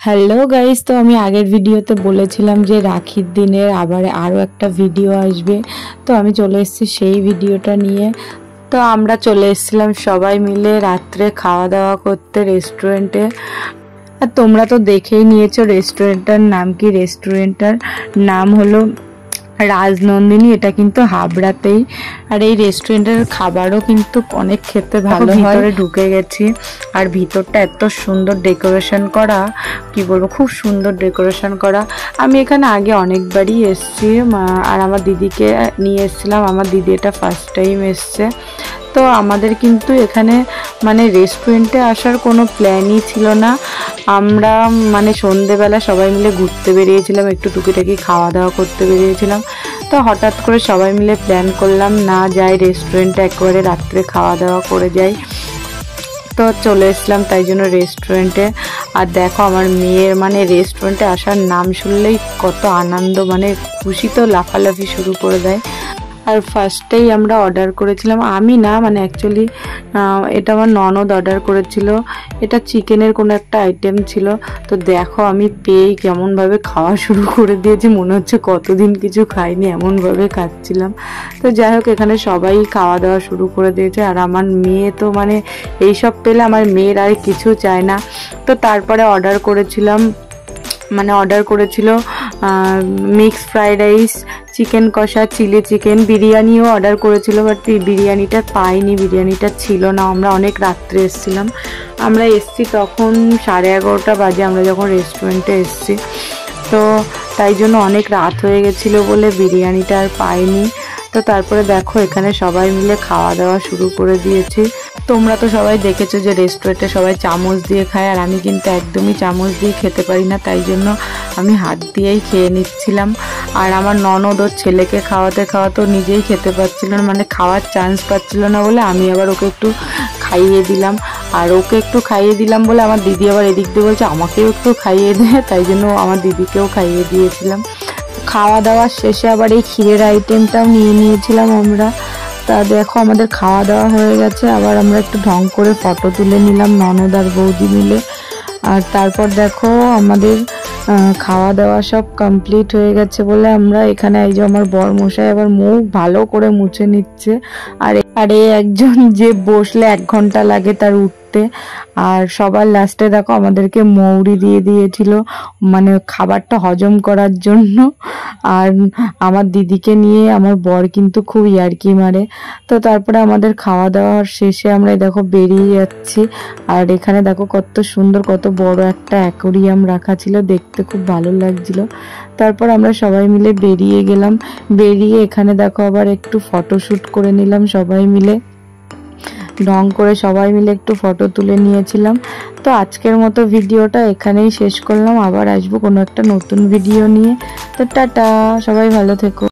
Hello guys, তো আমি আগের ভিডিওতে বলেছিলাম যে রাখির দিনের আবার আরও একটা ভিডিও আসবে। তো আমি চলে এসেছি সেই ভিডিওটা নিয়ে। তো আমরা চলে এসেছিলাম সবাই মিলে রাত্রে খাওয়া দাওয়া করতে রেস্টুরেন্টে। আর তোমরা তো দেখেই নিয়েছো রেস্টুরেন্টটার নাম কি। রেস্টুরেন্টটার নাম হলো রাজনন্দিনী। এটা কিন্তু হাবড়াতেই। আর এই রেস্টুরেন্টের খাবারও কিন্তু অনেক খেতে ভালো হয়। ভিতরে ঢুকে গেছি আর ভিতরটা এত সুন্দর ডেকোরেশন করা, কি বলবো, খুব সুন্দর ডেকোরেশন করা। আমি এখানে আগে অনেকবারই এসেছি আর আমার দিদিকে নিয়ে এসেছিলাম। আমার দিদি এটা ফার্স্ট টাইম এসছে। তো আমাদের কিন্তু এখানে রেস্টুরেন্টে আসার কোনো প্ল্যানই ছিল না। আমরা সন্ধেবেলা সবাই মিলে ঘুরতে বেরিয়েছিলাম, একটু টুকিটাকি খাওয়া দাওয়া করতে বেরিয়েছিলাম। তো হঠাৎ করে সবাই মিলে প্ল্যান করলাম না যাই রেস্টুরেন্টে, একেবারে রাত্রে খাওয়া দাওয়া করে যাই। তো চলে এসলাম তাই জন্য রেস্টুরেন্টে। আর দেখো আমার মেয়ের রেস্টুরেন্টে আসার নাম শুনলেই কত আনন্দ, খুশি তো লাফালাফি শুরু করে দেয়। আর ফার্স্টেই আমরা অর্ডার করেছিলাম, আমি না অ্যাকচুয়ালি এটা আমার ননদ অর্ডার করেছিল। এটা চিকেনের কোনো একটা আইটেম ছিল। তো দেখো আমি পেয়েই কেমনভাবে খাওয়া শুরু করে দিয়েছি, মনে হচ্ছে কতদিন কিছু খাইনি, এমনভাবে খাচ্ছিলাম। তো যাই হোক, এখানে সবাই খাওয়া দাওয়া শুরু করে দিয়েছে। আর আমার মেয়ে তো এইসব পেলে আমার মেয়ের আর কিছু চায় না। তো তারপরে অর্ডার করেছিল মিক্স ফ্রাইড রাইস, চিকেন কষা, চিলি চিকেন, বিরিয়ানিও অর্ডার করেছিল। বাট বিরিয়ানিটা পাইনি, বিরিয়ানিটা ছিল না। আমরা অনেক রাত্রে এসেছিলাম। আমরা এসছি তখন 11:30 বাজে আমরা যখন রেস্টুরেন্টে এসছি। তো তাই জন্য অনেক রাত হয়ে গেছিলো বলে বিরিয়ানিটা আর পাইনি। তো তারপরে দেখো এখানে সবাই মিলে খাওয়া দাওয়া শুরু করে দিয়েছি। তোমরা তো সবাই দেখেছো যে রেস্টুরেন্টে সবাই চামচ দিয়ে খায়, আর আমি কিন্তু একদমই চামচ দিয়ে খেতে পারি না, তাই জন্য আমি হাত দিয়েই খেয়ে নিচ্ছিলাম। আর আমার ননদ ওর ছেলেকে খাওয়াতে নিজেই খেতে পারছিল না, খাওয়ার চান্স পাচ্ছিল না বলে আমি আবার ওকে একটু খাইয়ে দিলাম। আর ওকে একটু খাইয়ে দিলাম বলে আমার দিদি আবার এদিক দিয়ে বলছে আমাকেও একটু খাইয়ে দে, তাই জন্য আমার দিদিকেও খাইয়ে দিয়েছিলাম। খাওয়া দাওয়ার শেষে আবার এই ক্ষীরের আইটেমটাও নিয়ে নিয়েছিলাম আমরা। তা দেখো আমাদের খাওয়া দাওয়া হয়ে গেছে, আবার আমরা একটু ঢং করে ফটো তুলে নিলাম ননদ আর বৌদি মিলে। আর তারপর দেখো আমাদের খাওয়া দাওয়া সব কমপ্লিট হয়ে গেছে বলে আমরা এখানে, এই যে আমার বরমশাই আবার মুখ ভালো করে মুছে নিচ্ছে। আর এই একজন যে বসলে 1 ঘন্টা লাগে তার উঠতে। আর সবার লাস্টে দেখো আমাদেরকে মৌরি দিয়ে দিয়েছিল খাবারটা হজম করার জন্য। আর আমার দিদিকে নিয়ে আমার বর কিন্তু খুব ইয়ার্কি মারে। তো তারপরে আমাদের খাওয়া দাওয়ার শেষে আমরা দেখো বেরিয়ে যাচ্ছি। আর এখানে দেখো কত সুন্দর, কত বড় একটা অ্যাকোরিয়াম রাখা ছিল, দেখতে খুব ভালো লাগছিল। তারপর আমরা সবাই মিলে বেরিয়ে গেলাম। বেরিয়ে এখানে দেখো আবার একটু ফটোশ্যুট করে নিলাম সবাই মিলে, ঢং করে সবাই মিলে একটু ফটো তুলে নিয়েছিলাম। তো আজকের মতো ভিডিওটা এখানেই শেষ করলাম, আবার আসবো কোনো একটা নতুন ভিডিও নিয়ে। তো টাটা, সবাই ভালো থেকো।